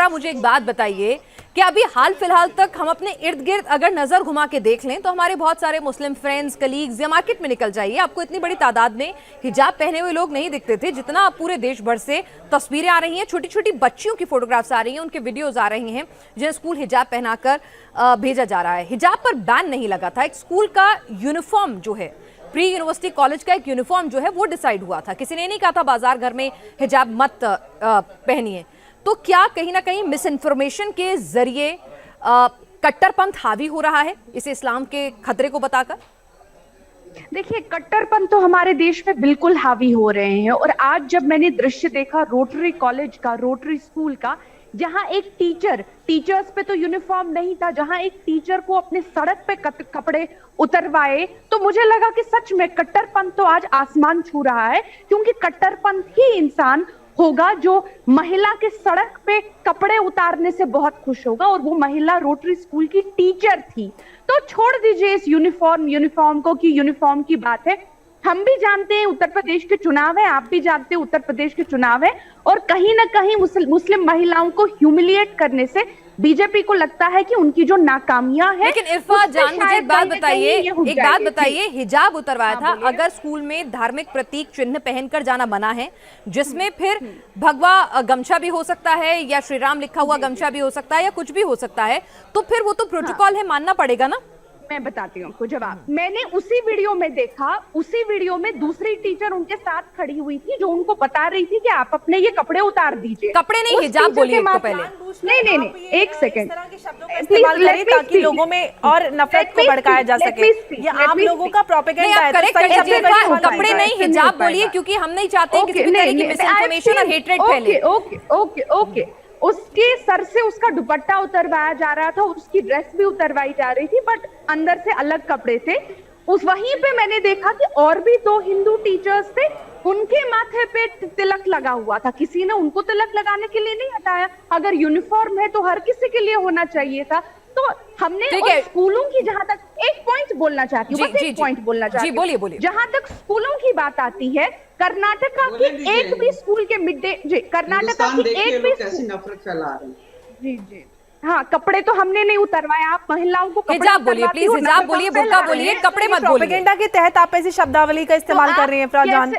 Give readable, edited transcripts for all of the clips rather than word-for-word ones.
इफ्रा मुझे एक बात बताइए कि अभी हाल फिलहाल तक हम अपने इर्द गिर्द अगर नजर घुमा के देख लें तो हमारे बहुत सारे मुस्लिम फ्रेंड्स कलीग्स या मार्केट में निकल जाइए, आपको इतनी बड़ी तादाद में हिजाब पहने हुए लोग नहीं दिखते थे जितना अब पूरे देश भर से तस्वीरें आ रही हैं। छोटी छोटी बच्चियों की फोटोग्राफ्स आ रही हैं, उनके वीडियोज आ रही हैं जिन्हें स्कूल हिजाब पहनाकर भेजा जा रहा है। हिजाब पर बैन नहीं लगा था, एक स्कूल का यूनिफॉर्म जो है, प्री यूनिवर्सिटी कॉलेज का एक यूनिफॉर्म जो है वो डिसाइड हुआ था। किसी ने नहीं कहा था बाजार घर में हिजाब मत पहनिए। तो क्या कहीं ना कहीं मिस इन्फॉर्मेशन के जरिए कट्टरपंथ हावी हो रहा है इसे इस्लाम के खतरे को बताकर? देखिए, कट्टरपंथ तो हमारे देश में बिल्कुल हावी हो रहे हैं। और आज जब मैंने दृश्य देखा रोटरी कॉलेज का, रोटरी स्कूल का, जहां एक टीचर्स पे तो यूनिफॉर्म नहीं था, जहां एक टीचर को अपने सड़क पे कपड़े उतरवाए, तो मुझे लगा कि सच में कट्टरपंथ तो आज आसमान छू रहा है। क्योंकि कट्टरपंथ ही इंसान होगा जो महिला के सड़क पे कपड़े उतारने से बहुत खुश होगा, और वो महिला रोटरी स्कूल की टीचर थी। तो छोड़ दीजिए इस यूनिफॉर्म को कि यूनिफॉर्म की बात है। हम भी जानते हैं उत्तर प्रदेश के चुनाव है, आप भी जानते हैं उत्तर प्रदेश के चुनाव है, और कहीं ना कहीं मुस्लिम महिलाओं को ह्यूमिलिएट करने से बीजेपी को लगता है कि उनकी जो नाकामियां हैं। लेकिन इरफा जान, मुझे एक बात बताइए, हिजाब उतरवाया था, अगर स्कूल में धार्मिक प्रतीक चिन्ह पहनकर जाना मना है, जिसमें फिर भगवा गमछा भी हो सकता है या श्री राम लिखा हुआ गमछा भी हो सकता है या कुछ भी हो सकता है, तो फिर वो तो प्रोटोकॉल है, मानना पड़ेगा ना। मैं बताती हूँ आपको जवाब। मैंने उसी वीडियो में देखा, उसी वीडियो में दूसरी टीचर उनके साथ खड़ी हुई थी जो उनको बता रही थी कि आप अपने ये कपड़े उतार दीजिए। कपड़े नहीं, हिजाब बोलिए तो पहले। नहीं, एक सेकंड, इस्तेमाल करें ताकि लोगों में और नफरत को भड़काया जा सके। ये आप लोगों का प्रोपेगेंडा है। कपड़े नहीं, हिजाब बोलिए, क्योंकि हम नहीं चाहते किसी भी तरह की मिस इन्फॉर्मेशन और हेट्रेड फैले। ओके। उसके सर से उसका दुपट्टा उतरवाया जा रहा था, उसकी ड्रेस भी उतरवाई जा रही थी, बट अंदर से अलग कपड़े थे। वहीं पे मैंने देखा कि और भी 2 हिंदू टीचर्स थे, उनके माथे पे तिलक लगा हुआ था। किसी ने उनको तिलक लगाने के लिए नहीं हटाया। अगर यूनिफॉर्म है तो हर किसी के लिए होना चाहिए था। तो हमने स्कूलों की, जहां तक एक पॉइंट बोलना चाहती हूँ, बस एक पॉइंट बोलना चाहती हूँ, बोलिए। जहां तक स्कूलों की बात आती है, कर्नाटका की एक भी स्कूल के कर्नाटका की एक भी कैसी नफरत फैला रहे हैं। जी, हाँ, कपड़े तो हमने नहीं उतरवाए। आप महिलाओं को हिजाब बोलिए प्लीज, हिजाब बोलिए, बुर्का बोलिए, कपड़े मत बोलिए। प्रोपेगेंडा के तहत आप ऐसी शब्दावली का इस्तेमाल कर रही हैं फराजान।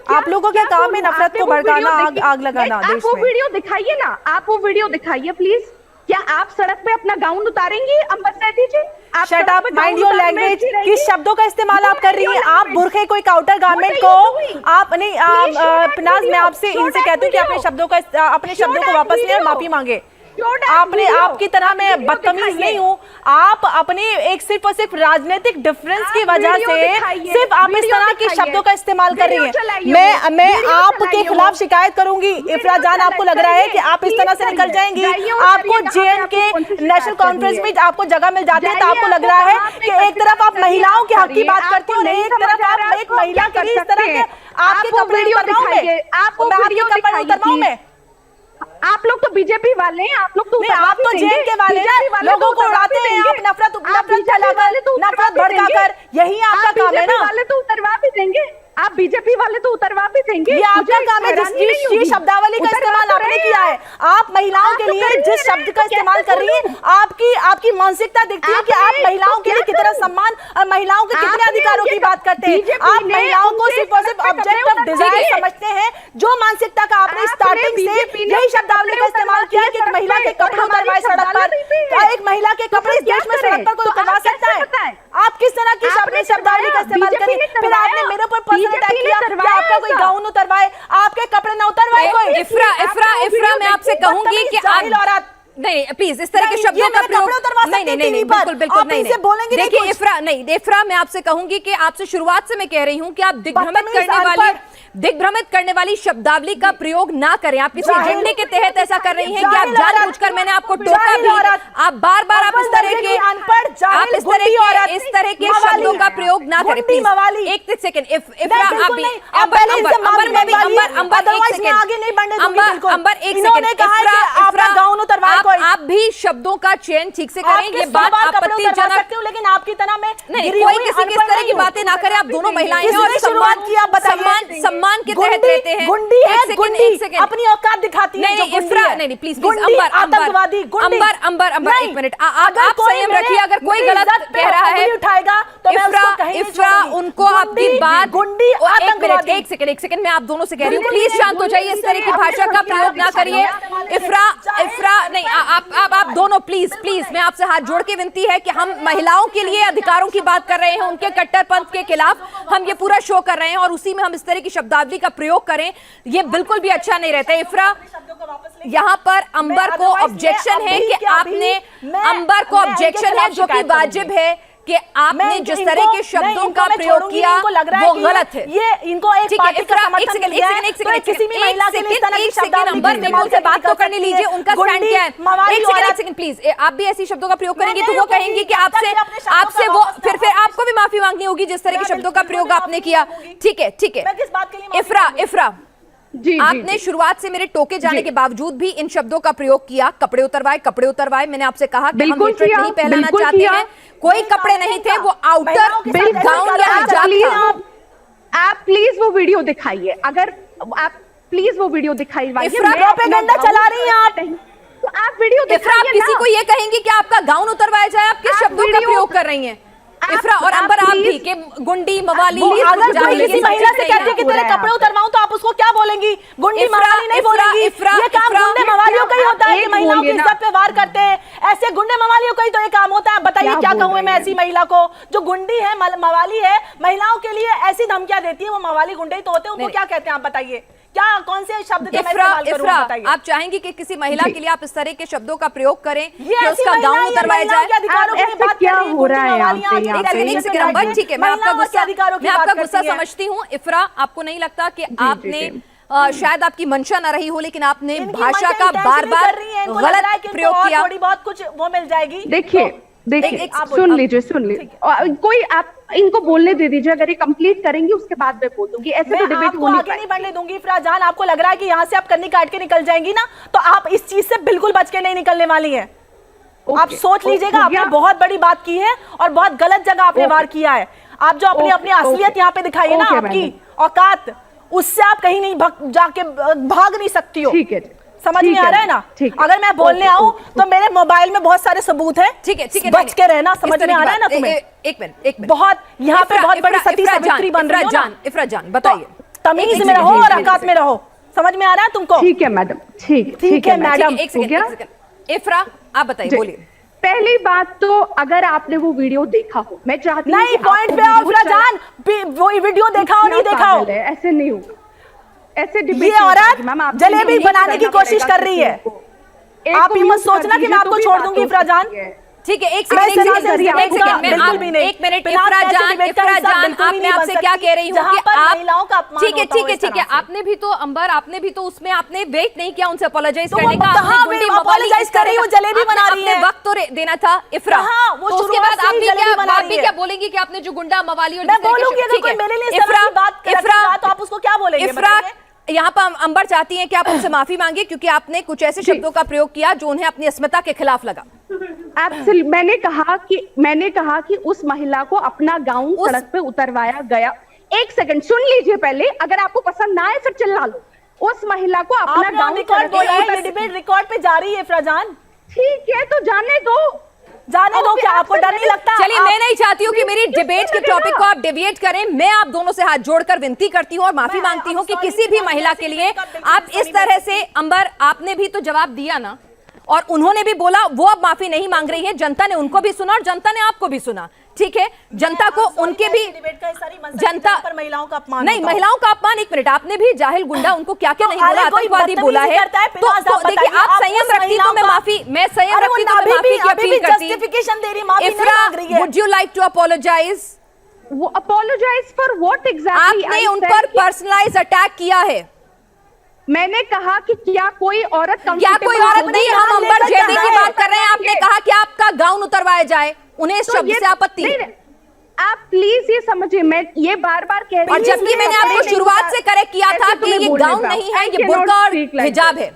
आप लोगों के काम में नफरत को भड़काना, आग लगाना देश में। आप वो वीडियो दिखाइए ना, आप वो वीडियो दिखाइए प्लीज। क्या आप सड़क पे अपना गाउन उतारेंगे Ambar Saidi ji? Shut up, mind your language. किस शब्दों का इस्तेमाल आप कर रही हैं? आप बुरखे कोई काउंटर गारमेंट को आप नहीं, नाज, मैं आपसे इनसे कहती हूँ कि अपने शब्दों को वापस लें और माफी मांगे। आपकी तरह मैं बदतमीज नहीं हूँ। आप अपने एक सिर्फ और सिर्फ राजनीतिक डिफरेंस की वजह से सिर्फ आप इस तरह के शब्दों का इस्तेमाल कर रही हैं। मैं आपके खिलाफ शिकायत करूंगी। इफ्रा जान, आपको लग रहा है कि आप इस तरह से निकल जाएंगी? आपको JNK नेशनल कॉन्फ्रेंस में आपको जगह मिल जाती है तो आपको लग रहा है कि एक तरफ आप महिलाओं के हक की बात करती हो, एक तरफ आप एक महिला के लिए इस तरह के आपके कपड़े उतरवाऊं मैं। आप लोग तो बीजेपी वाले हैं, आप लोग तो JNK वाले हैं, लोगों को उड़ाते हैं आप, नफरत फैलाकर, नफरत भड़काकर, यही आपका काम है ना। वाले तो उतरवा भी देंगे, आप बीजेपी वाले तो उतरवा भी देंगे। ये आपका काम है। जिस शब्दावली का इस्तेमाल आपने किया है, आप महिलाओं के लिए जिस शब्द का इस्तेमाल कर रही हैं, आपकी मानसिकता दिखती है कि आप महिलाओं के लिए कितना सम्मान और महिलाओं के कितने अधिकारों की बात करते हैं। आप महिलाओं को सिर्फ और सिर्फ ऑब्जेक्ट ऑफ डिजायर समझते हैं। जो मानसिकता का आपने स्टार्टिंग से यही शब्दावली का इस्तेमाल किया है कि एक महिला के कपड़े उतरवाए सड़क पर। क्या एक महिला के कपड़े इस देश में सड़क पर कोई उतरवा सकता है? आप किस तरह की शब्दावली का इस्तेमाल करें? फिर आपने मेरे ऊपर आपका कोई गाउन उतरवाए, आपके कपड़े ना उतरवाए कोई। इफ्रा मैं आपसे कहूंगी कि आप नहीं, प्लीज इस तरह के शब्दों का प्रयोग नहीं, बिल्कुल नहीं। देखिए इफ्रा, मैं आपसे कहूंगी कि आपसे शुरुआत से मैं कह रही हूँ कि आप दिग्भ्रमित करने वाली शब्दावली का प्रयोग ना करें। आप किसी एजेंडे के तहत ऐसा कर रही हैं कि आप जानबूझकर, मैंने आपको टोका भी, आप बार-बार आप इस तरह के शब्दों का प्रयोग ना करें प्लीज। एक सेकंड, इफ्रा आप भी, अंबर एक सेकंड, इफ्रा गाउन उतरवाए, आप आप भी शब्दों का चयन ठीक से करें। ये बात आपत्तिजनक, लेकिन आपकी तरह में नहीं, कोई किसी की इस तरह की बातें ना करे। आप दोनों महिलाएं हैं और सम्मान के तहत रहते हैं। गुंडी है, गुंडी अपनी औकात दिखाती है। नहीं इफ्रा, नहीं प्लीज अंबर एक मिनट, आप संयम रखिए। अगर कोई गलत कह रहा है उठाएगा तो इफ्रा उनको आपकी बात, एक सेकंड मैं आप दोनों से कह रही हूँ, प्लीज शांत हो जाइए। इस तरह की भाषा का प्रयोग ना करिए। इफ्रा नहीं, आप दोनों प्लीज मैं आपसे हाथ जोड़ के विनती है कि हम महिलाओं के लिए अधिकारों की बात कर रहे हैं, उनके कट्टरपंथ के खिलाफ हम ये पूरा शो कर रहे हैं और उसी में हम इस तरह की शब्दावली का प्रयोग करें, ये बिल्कुल भी अच्छा नहीं रहता। इफ्रा, यहाँ पर अंबर को ऑब्जेक्शन है कि आपने, अंबर को ऑब्जेक्शन है जो कि वाजिब है कि आपने जिस तरह के शब्दों का प्रयोग किया वो गलत है। ये इनको एक पार्टी का समर्थन मिल गया है, किसी भी महिला के लिए इस तरह की शब्दावली अंबर देखो से बात तो करने लीजिए, उनका स्टैंड क्या है। एक सेकंड प्लीज, आप भी ऐसी शब्दों का प्रयोग करेंगे तो वो कहेंगे कि आपसे वो फिर आपको भी माफी मांगनी होगी जिस तरह के शब्दों का प्रयोग आपने किया। ठीक है इफ्रा, आपने शुरुआत से मेरे टोके जाने के बावजूद भी इन शब्दों का प्रयोग किया। कपड़े उतरवाए। मैंने आपसे कहा कि हम ये नहीं पहनाना चाहते हैं, कोई कपड़े नहीं थे, वो आउटर गाउन या हिजाब था। आप प्लीज वो वीडियो दिखाइए, अगर आप प्लीज वो वीडियो दिखाइए। प्रोपेगेंडा चला रही हैं आप, तो आप वीडियो दिखाइए। आप किसी को ये कहेंगे कि आपका गाउन उतरवाया जाए, आप किस शब्दों का प्रयोग कर रही हैं? इफ्रा और अंबर, आप भी कि गुंडी मवाली, अगर कोई किसी महिला से कहती है कि तेरे कपड़े उतरवाऊं तो आप उसको क्या बोलेंगी? गुंडी मवाली नहीं बोलेंगी। ये काम गुंडे मवालियों का ही होता है कि महिलाओं की इज्जत पे वार करते हैं। ऐसे गुंडे मवालियों का ही तो ये काम होता है। बताइए क्या कहूँ मैं ऐसी महिला को जो गुंडी है, मवाली है, महिलाओं के लिए ऐसी धमकियां देती है, वो मवाली गुंडे ही तो होते हैं। उनको क्या कहते हैं आप बताइए? क्या कौन से शब्द इफ्रा, आप चाहेंगे कि किसी महिला के लिए आप इस तरह के शब्दों का प्रयोग करें कि उसका गाउन उतरवाया जाए? क्या हो रहा है यहाँ पे? ठीक है, मैं आपका गुस्सा समझती हूँ। इफ्रा, आपको नहीं लगता कि आपने शायद आपकी मंशा न रही हो, लेकिन आपने भाषा का बार बार गलत प्रयोग किया? थोड़ी बहुत कुछ वो मिल जाएगी। देखिए सुन लीजिए कोई आप इनको बोलने दे दीजिए, अगर ये कंप्लीट करेंगे उसके बाद मैं बोल दूंगी। ऐसे तो डिबेट आपको आगे नहीं बढ़ने दूंगी। इफ्रा जान, आपको लग रहा है कि यहाँ से आप कन्नी काट के निकल जाएंगी ना, तो आप इस चीज से बिल्कुल बच के नहीं निकलने वाली हैं। आप सोच लीजिएगा, आपने बहुत बड़ी बात की है और बहुत गलत जगह आपने वार किया है। आप जो अपनी असलियत यहाँ पे दिखाई है ना, आपकी औकात, उससे आप कहीं नहीं भाग नहीं सकती हो। ठीक है, समझ में आ रहा है ना? अगर मैं बोलने आऊं तो मेरे मोबाइल में बहुत सारे सबूत हैं। ठीक है, बच के रहना। समझ में आ रहा है ना तुम्हें? एक मिनट, बहुत यहाँ पे बहुत बड़ी सती सावित्री बन रही हो। इफ्रा जान बताइए, तमीज में रहो और औकात में रहो। समझ में आ रहा है तुमको? ठीक है मैडम, ठीक है मैडम। एक सेकंड, इफ्रा आप बताइए, बोलिए। पहली बात तो अगर आपने वो वीडियो देखा हो, मैं चाहती हूँ नहीं, पॉइंट पे आओ इफ्रा जान। वो वीडियो देखा हो नहीं देखा हो, ऐसे नहीं होगा। ऐसे ये औरत जलेबी बनाने की कोशिश कर रही है। आप ये मत सोचना कि मैं आपको छोड़ दूंगी इफ्रा जान। ठीक है, एक मिनट इफ्रा जान, आपने आपसे क्या कह रही हूँ कि आप, ठीक है, आपने भी तो अंबर, आपने भी तो उसमें आपने वेट नहीं किया उनसे अपोलोजाइज करने का। अपोलोजाइज कर रही हूँ, जलेबी बना रही है। वक्त तो देना था इफ्रा, उसके बाद आप भी क्या बोलेंगी कि आपने जो गुंडा मवाली और इफ्रा, तो आप उसको क्या बोलेंगे? इफ्रा, यहाँ पर अंबर चाहती हैं कि आप उनसे माफी मांगे क्योंकि आपने कुछ ऐसे शब्दों का प्रयोग किया जो उन्हें अपनी अस्मिता के खिलाफ लगा। मैंने कहा कि उस महिला को अपना गाउन सड़क पे उतरवाया गया। एक सेकंड सुन लीजिए पहले, अगर आपको पसंद ना आए फिर चिल्ला लो। उस महिला को अपना गाउन डिबेट रिकॉर्ड पे जारी है इफ्रा जान। ठीक है, तो जाने दो। क्या आपको डर नहीं लगता? चलिए, मैं नहीं चाहती हूँ कि मेरी डिबेट के टॉपिक को आप डेविएट करें। मैं आप दोनों से हाथ जोड़कर विनती करती हूँ और माफी मांगती हूँ कि किसी भी महिला के लिए आप इस तरह से, अंबर आपने भी तो जवाब दिया ना और उन्होंने भी बोला, वो अब माफी नहीं मांग रही है। जनता ने उनको भी सुना और जनता ने आपको भी सुना। ठीक है, जनता को उनके भी, जनता पर महिलाओं का अपमान नहीं, महिलाओं का अपमान। एक मिनट, आपने भी जाहिल गुंडा उनको क्या क्या नहीं बोला, आतंकवादी बोला है। तो देखिए, आप संयम रखती तो मैं संयम रखती तो मैं माफी की अपील करती। Ifra, would you like to apologise? Apologise for what exactly? आपने उन पर पर्सनलाइज अटैक किया है। मैंने कहा कि क्या कोई औरत नहीं, हम अंबर जैदी की बात कर रहे हैं। आपने कहा कि आपका गाउन उतरवाया जाए, उन्हें इस शब्द से आपत्ति। आप प्लीज ये समझिए, मैं ये बार बार कह रही हूं, और जबकि मैंने आपको शुरुआत से करेक्ट किया था कि ये गाउन नहीं है, ये बुर्का और हिजाब है।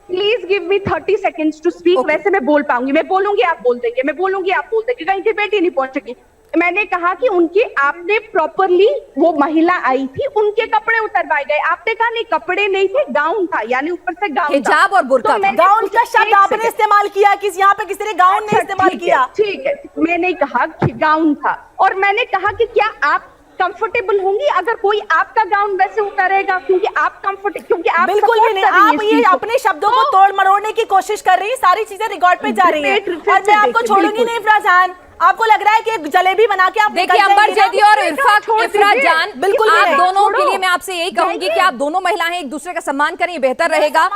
Please give me 30 seconds to speak. वैसे मैं बोल पाऊंगी, मैं बोलूंगी आप बोल देंगे, मैं बोलूंगी आप बोल देंगे, कहीं डिबेट ही नहीं पहुंचेगी। मैंने कहा कि उनके आपने प्रॉपरली, वो महिला आई थी, उनके कपड़े उतरवाए गए। आपने कहा नहीं कपड़े नहीं थे, गाउन था, यानी ऊपर से गाउन, हिजाब और बुर्का था। गाउन का शब्द आपने इस्तेमाल किया, किसी यहाँ पे किसी ने गाउन नहीं इस्तेमाल किया। ठीक है, मैंने कहा कि गाउन था, और मैंने कहा कि क्या आप कंफर्टेबल होंगी अगर कोई आपका गाउन वैसे उतारेगा, क्योंकि आप कंफर्टेबल, क्योंकि आप बिल्कुल भी नहीं। आप ये अपने शब्दों को तोड़ मरोड़ने की कोशिश कर रही है, सारी चीजें रिकॉर्ड पे जा रही है, और मैं आपको छोड़ूंगी नहीं इफ्रा जान। आपको लग रहा है कि एक जलेबी बना के आप देखिए अंबर जैदी और इफ्रा जान, बिल्कुल आप दोनों के लिए मैं आपसे यही कहूंगी कि आप दोनों महिलाएं एक दूसरे का सम्मान करें, ये बेहतर रहेगा।